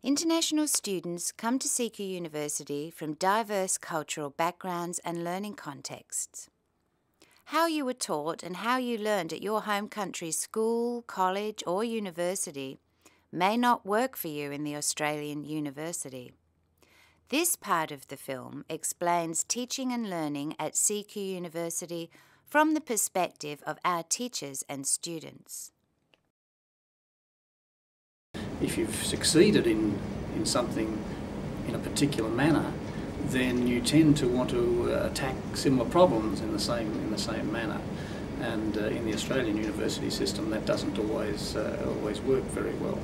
International students come to CQ University from diverse cultural backgrounds and learning contexts. How you were taught and how you learned at your home country's school, college or university may not work for you in the Australian university. This part of the film explains teaching and learning at CQ University from the perspective of our teachers and students. If you've succeeded in something in a particular manner, then you tend to want to attack similar problems in the same manner. And in the Australian university system, that doesn't always work very well.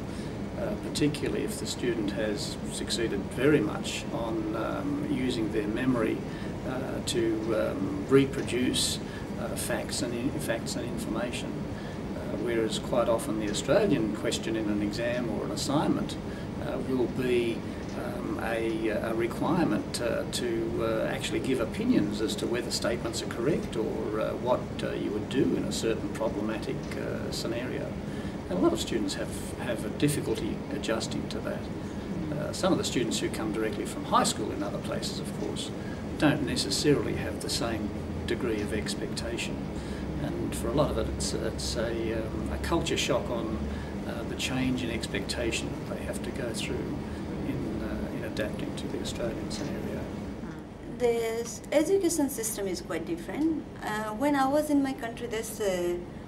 Particularly if the student has succeeded very much on using their memory to reproduce facts and information. Whereas quite often the Australian question in an exam or an assignment will be a requirement to actually give opinions as to whether statements are correct or what you would do in a certain problematic scenario. And a lot of students have a difficulty adjusting to that. Some of the students who come directly from high school in other places, of course, don't necessarily have the same degree of expectation. And for a lot of it, it's a culture shock on the change in expectation that they have to go through in adapting to the Australian scenario. The education system is quite different. When I was in my country, there's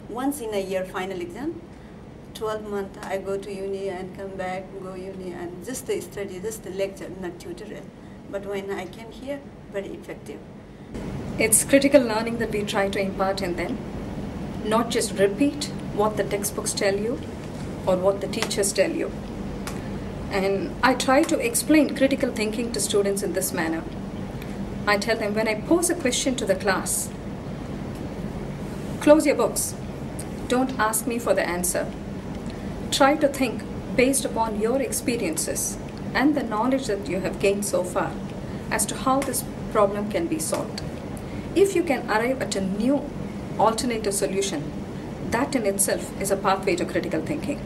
once in a year final exam. 12 months I go to uni and come back, go uni and just the study, just the lecture, not tutorial. But when I came here, very effective. It's critical learning that we try to impart in them, not just repeat what the textbooks tell you or what the teachers tell you. And I try to explain critical thinking to students in this manner. I tell them, when I pose a question to the class, close your books. Don't ask me for the answer. Try to think based upon your experiences and the knowledge that you have gained so far as to how this problem can be solved. If you can arrive at a new alternative solution, that in itself is a pathway to critical thinking.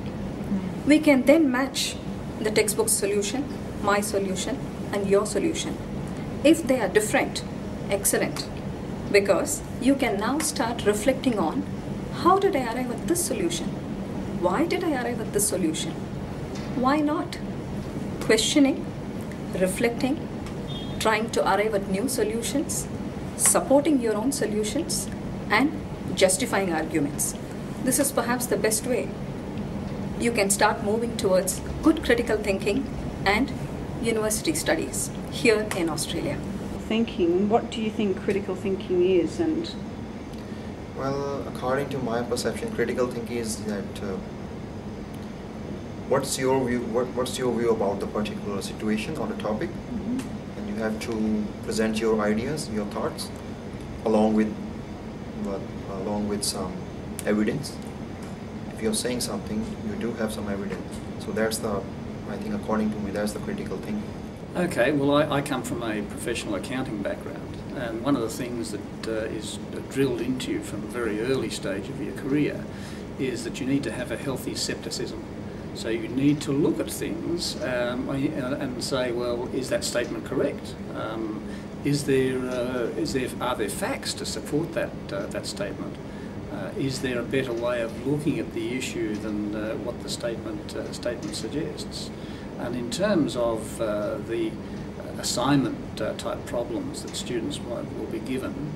We can then match the textbook solution, my solution, and your solution. If they are different, excellent, because you can now start reflecting on, how did I arrive at this solution? Why did I arrive at this solution? Why not? Questioning, reflecting, trying to arrive at new solutions, supporting your own solutions, and justifying arguments. This is perhaps the best way you can start moving towards good critical thinking and university studies here in Australia. Thinking, what do you think critical thinking is? And well, according to my perception, critical thinking is that what's your view about the particular situation or the topic, and you have to present your ideas, your thoughts, along with some evidence. If you're saying something, you do have some evidence. So that's I think according to me, that's the critical thinking. Okay, well I come from a professional accounting background, and one of the things that is drilled into you from a very early stage of your career is that you need to have a healthy skepticism. So you need to look at things and say, well, is that statement correct? Are there facts to support that statement? Is there a better way of looking at the issue than what the statement suggests? And in terms of the assignment type problems that students will be given,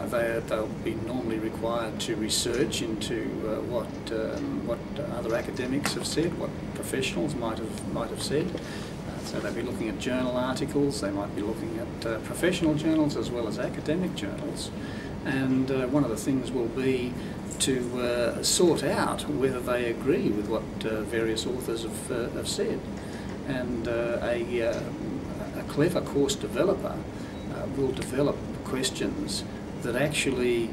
they'll be normally required to research into what other academics have said, what professionals might have said. So they'll be looking at journal articles, they might be looking at professional journals as well as academic journals. And one of the things will be to sort out whether they agree with what various authors have said. And a clever course developer will develop questions that actually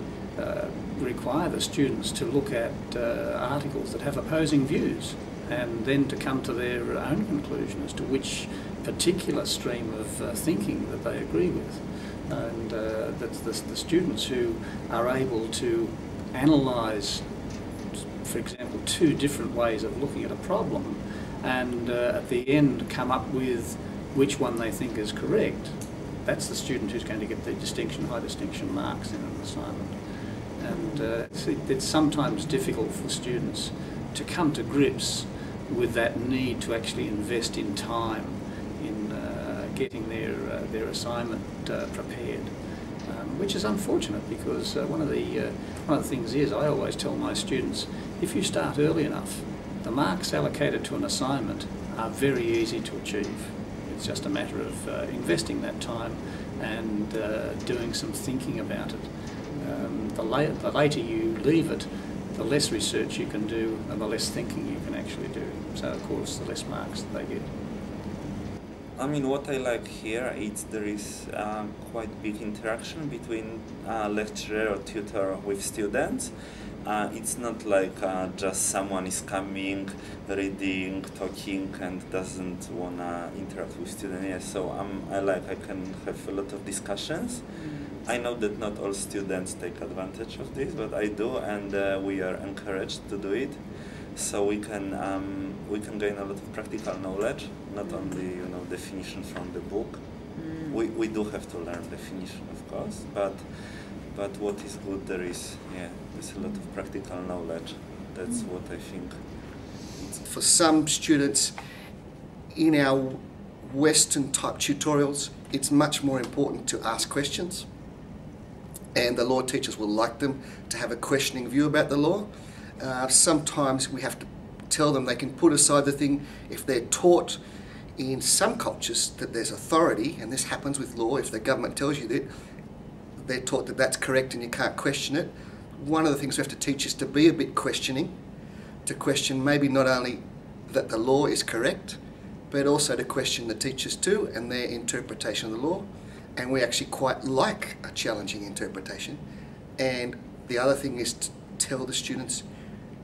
require the students to look at articles that have opposing views, and then to come to their own conclusion as to which particular stream of thinking that they agree with. And that's the students who are able to analyse, for example, two different ways of looking at a problem and at the end come up with which one they think is correct, that's the student who's going to get the high distinction marks in an assignment. And it's sometimes difficult for students to come to grips with that need to actually invest in time in getting their assignment prepared, which is unfortunate, because one of the things is, I always tell my students, if you start early enough, the marks allocated to an assignment are very easy to achieve. It's just a matter of investing that time and doing some thinking about it. The later you leave it, the less research you can do and the less thinking you can actually do. So of course the less marks that they get. I mean, what I like here is there is quite big interaction between lecturer or tutor with students. It's not like just someone is coming, reading, talking, and doesn't wanna interact with students. Yeah, so I can have a lot of discussions. I know that not all students take advantage of this, but I do, and we are encouraged to do it. So we can gain a lot of practical knowledge, not only definition from the book. We do have to learn definition, of course, but what is good, there's a lot of practical knowledge. That's what I think. For some students in our Western type tutorials, it's much more important to ask questions, and the law teachers will like them to have a questioning view about the law. Sometimes we have to tell them they can put aside the thing if they're taught in some cultures that there's authority, and this happens with law. If the government tells you that, they're taught that that's correct and you can't question it. One of the things we have to teach is to be a bit questioning, to question maybe not only that the law is correct, but also to question the teachers too and their interpretation of the law. And we actually quite like a challenging interpretation. And the other thing is to tell the students,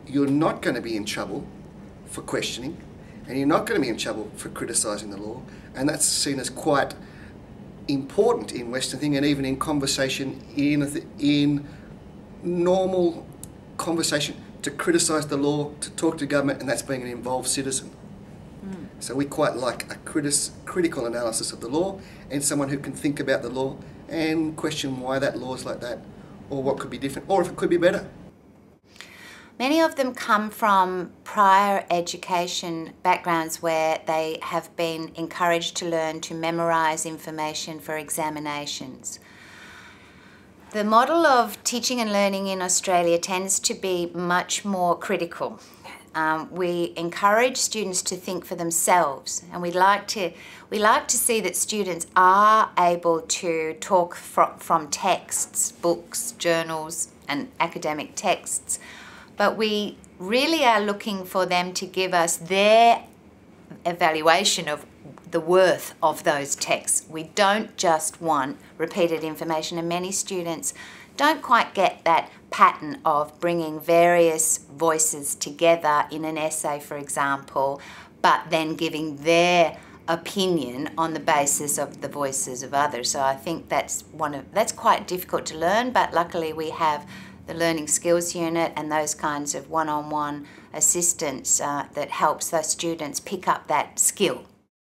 you're not going to be in trouble for questioning, and you're not going to be in trouble for criticising the law, and that's seen as quite important in Western thinking, and even in conversation, in normal conversation, to criticise the law, to talk to government, and that's being an involved citizen. So we quite like a critical analysis of the law, and someone who can think about the law and question why that law is like that, or what could be different, or if it could be better. Many of them come from prior education backgrounds where they have been encouraged to learn to memorise information for examinations. The model of teaching and learning in Australia tends to be much more critical. We encourage students to think for themselves, and we like to see that students are able to talk from texts, books, journals and academic texts. But we really are looking for them to give us their evaluation of the worth of those texts. We don't just want repeated information, and many students don't quite get that pattern of bringing various voices together in an essay, for example, but then giving their opinion on the basis of the voices of others. So I think that's quite difficult to learn, but luckily we have the Learning Skills Unit and those kinds of one-on-one assistance that helps those students pick up that skill.